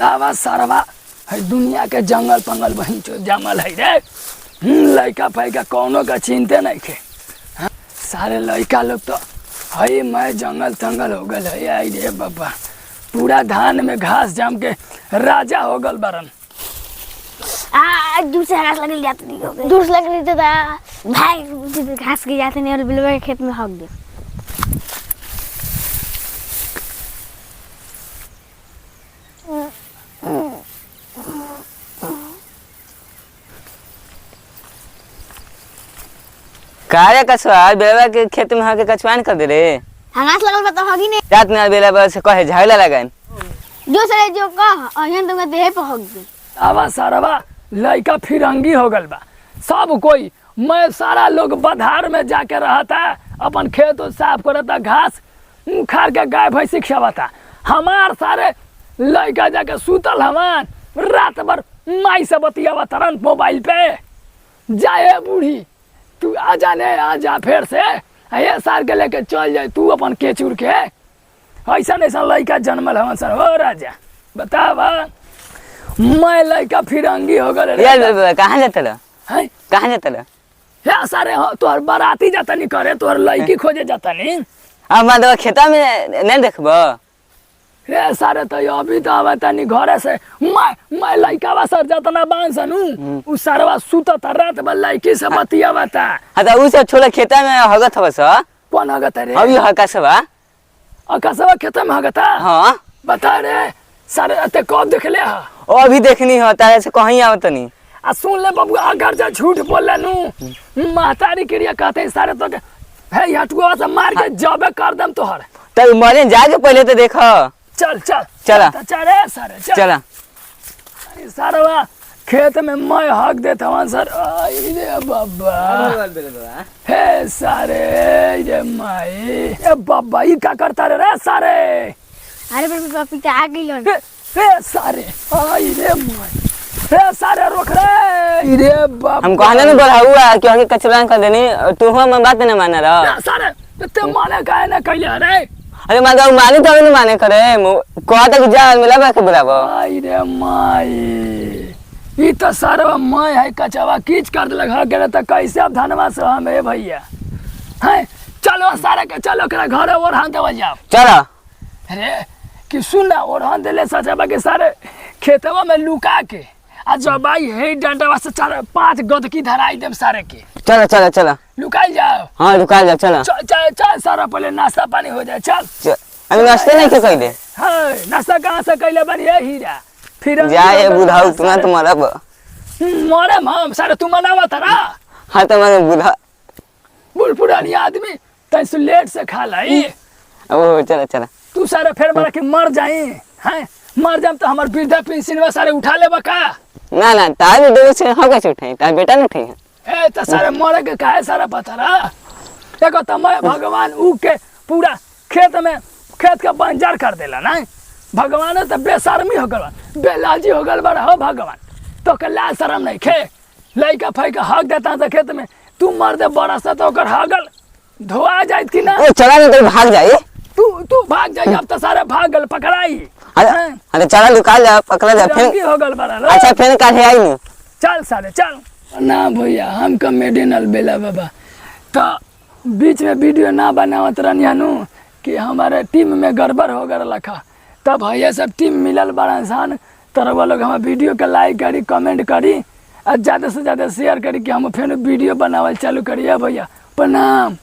बतावा सरवा है दुनिया के जंगल पंगल वहीं चो जमल है रे। लड़का फैका कौनो का चिंते नहीं खे। सारे लड़का लोग तो है मैं जंगल तंगल हो गल है। आई रे बाबा पूरा धान में घास जम के राजा हो गल बरन। दूर से घास लग जाते नहीं हो गए। दूर से लग रही तो भाई घास के जाते नहीं और बिलवा के खेत में हक दे। कारे कछुआ बेलवा के खेत में हके कछुआन कर दे रे। घास लगल बा तो हगी नहीं। रात में बेलवा से कहे झगड़ा लगाइन जो सरे जो कह अहन तुमके देह पे हक दे। आवा सारवा लड़का फिरंगी हो गल बा। सब कोई मैं सारा लोग बधार में जाके रहता अपन खेत साफ करता घास उखाड़ के गाय भैंसी खियावता। हमार सारे लड़का जाके सुतल हमान रात भर माई से बतियावा तरन मोबाइल पे। जाए बूढ़ी तू आ जाने आ जा फिर से ये सार के लेके चल जाए तू अपन केचुर के। ऐसा ऐसा लड़का जन्मल हवन सर हो राजा बतावा। मैं लड़का फिरंगी हो गए यार कहाँ जाते लो हैं। कहाँ जाते लो या सारे हो तोहर बाराती जाता नहीं करे तोहर लड़की खोजे जाता नहीं। अब माधव खेता में नहीं देखबो रे सारे तो अभी तो आवता नहीं घरे से। मैं लड़का सर जाता ना बांध सनू उ सरवा सुतत रात भर लड़की से बतियावता। हाँ तो उसे छोड़ा खेता में हगत हवस कौन हगत रे। अभी हकसवा अकसवा खेत में हगता। हाँ बता रे सारे अते कब देखले हा। ओ अभी देखनी होता है कहीं आवत नहीं। आ सुन ले बाबू अगर जा झूठ बोले नू महतारी क्रिया कहते सारे तो है हटुआ से मार के जबे कर दम तोहर। तो मरे जाके पहले तो देखो। चल चल चला चल रे सारे चल चला सारा खेत में मैं हक देता हूँ सर। आई रे बाबा हे सारे रे माई ए बाबा ये क्या करता रे सारे। अरे पिता आ गई लोन। हे सारे आई रे माई हे सारे रोक रे रे बाबा। हम कहने नहीं बोला हुआ क्योंकि कचरा कर देनी तू हम बात नहीं माना रहा। सारे ते माने काहे ना कहले रे। अरे माधव मानी तो नहीं माने करे कहा था कि जा मिला के बुलाबो। आई रे माई ये तो सारा मैं है कचवा कीच कर दिलक ह गेले त कैसे अब धनवा से हम है भैया हैं। चलो सारे के चलो करा घर ओढ़ान देव जाओ। चलो अरे कि सुन ना ओढ़ान देले सचबा के सारे खेतवा में लुका के आ जब आई है डंडवा से 4-5 गदकी धराई देम सारे के। चलो चलो चलो लुकाई जाओ। हाँ लुका जाओ चलो चल सारा पहले नाश्ता पानी हो जाए चल। अभी नाश्ते नहीं क्यों कहले हाँ नाश्ता कहाँ से कैले बनी है हीरा फिर जाए बुढ़ाऊ तुम्हारा मरे हम सारे तू मनावा तारा। हाँ तुम्हारे बुढ़ा बूढ़ पुरानी आदमी तैसे लेट से खा लाई। ओ चलो चलो तू सारे फिर मारा कि मर जाई हैं। मर जाम तो हमार वृद्धा पेंशन सारे उठा ले बका। ना ना तार दो से हम कैसे उठाई तार बेटा नहीं उठाई ए तो सारे मरे के काहे सारा पता रहा। देखो तो मैं भगवान ऊ के पूरा खेत के बंजर कर देला ना। भगवान तो बेशर्मी हो गल बेलाजी हो गल बड़ा हो भगवान तो के लाज शरम नहीं खे। लइका फैका हक देता तो खेत में तू मर दे बड़ा सा तो ओकर हगल धोआ जाए कि ना। ओ चला नहीं तो भाग जाए तू भाग जाए। अब तो सारे भाग गल पकड़ाई। अरे चला लुका जा पकड़ा जा फिर हो गल बड़ा। अच्छा फिर काहे आई नहीं चल सारे चल ना भैया हम कॉमेडियन बेला बाबा तो बीच में वीडियो ना बनावत रहनी कि हमारे टीम में गड़बड़ हो गया लखा। तब भैया सब टीम मिलल बड़ा इंसान तरह वो लोग हमारे वीडियो के लाइक करी कमेंट करी और ज़्यादा से ज़्यादा शेयर करी कि हम फिर वीडियो बनावल चालू करिए भैया प्रणाम।